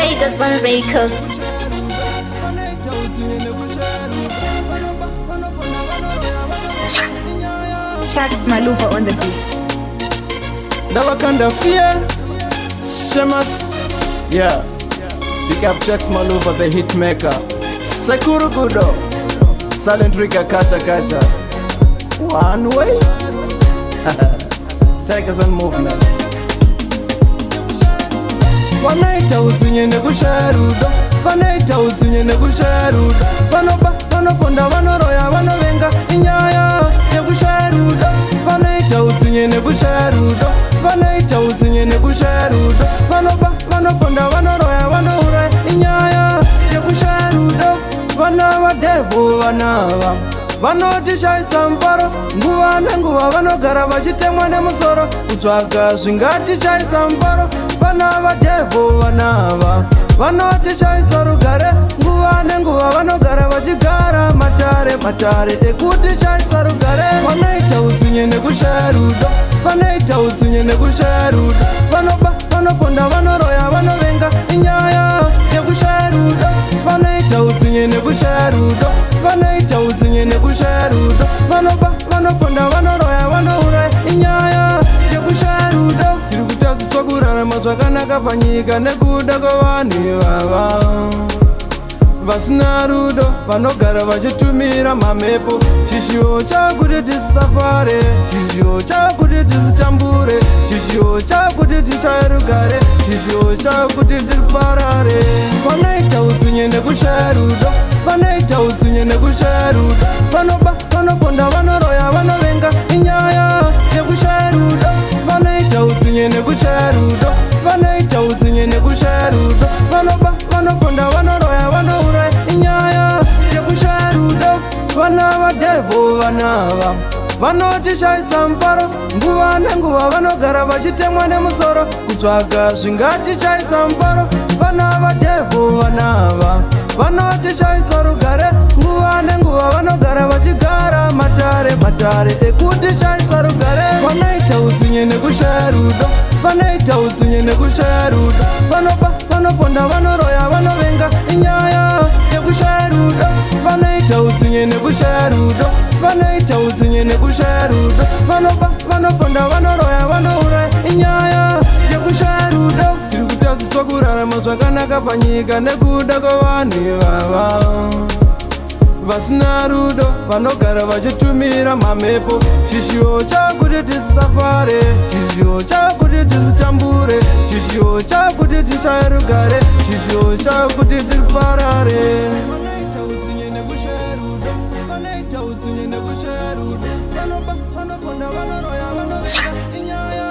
Vegas on Records. Charles Maluva on the beat. Dawakanda fear, Shemas, yeah. Big up Charles Maluva, the hit maker. Sekuru Kudo, Silent Rika Kacha Kacha. One way. Tigers and movement. Wanaita utsinye nekusharudo, wanaita utsinye nekusharudo. Vanoponda vanoroya vanovenga inyaya yekusharudo. Vanaita utsinye nekusharudo, vanaita utsinye nekusharudo. Vanoponda vanoroya vanouraya inyaya yekusharudo. Vana vadevu vanava vanotishaisa mfaro, nguva nenguva vanogara vachitemwa nemusoro kutsvaga zvingatishaisa mfaro. Vana vadevu vanava vanotishaisa rugare, nguva nenguva vanogara vachigara matare ekutishaisa rugare. Vanoita utsinye nekusharudo, vanoita utsinye nekusharudo. Vanoponda vanoroya vanovenga inyaya yekusharudo. Vanoita utsinye nekusharudo, vanoita utsinye nekusharudo. Vanoponda vanoroya vanouraya inyaya yekusharudo. Tiri kutadziswa kurarama zvakanaka panyika nekuda kwavanhu ivava vasina rudo, vanogara vachitumira mamhepo. Chishiwo chakuti tisafare, chishiwo chakuti tisitambure, chishiwo chakuti tishaye rugare, chishiwo chakuti tiparare. Vanoita utsinye nekusharudo, vanoita utsinye nekusharudo. Vanoponda vanoroya vanovenga inyaya yekusharudo. Vanoita utsinye nekusharudo, vanoita utsinye nekusharudo. Vanoponda vanoroya vanouraya inyaya yekusharudo. Vana vadevu vanava vanotishaisa mfaro, nguva nenguva vanogara vachitemwa nemusoro kutsvaga zvingatishaisa mfaro. Vana vadevu vanava vanotishaisa rugare, nguva nenguva vanogara vachigara matare ekutishaisa rugare. Vanoita utsinye nekusharudo, vanoita utsinye nekusharudo. Vanoponda vanoroya vanovenga inyaya yekusharudo. Vanoita utsinye nekusharudo, vanoita utsinye nekusharudo. Vanoponda vanoroya vanouraya inyaya yekusharudo. Tiri kutadziswa kurarama zvakanaka panyika nekuda kwavanhu ivava vasina rudo, vanogara vachitumira mamhepo. Chishiwo chakuti tisafare, chishiwo chakuti tisitambure, chishiwo chakuti tishaye rugare, chishiwo chakuti tiparare. Vanoita utsinye nekusharudo, vanoita utsinye nekusharudo. Vanoponda vanoroya vanovenga inyaya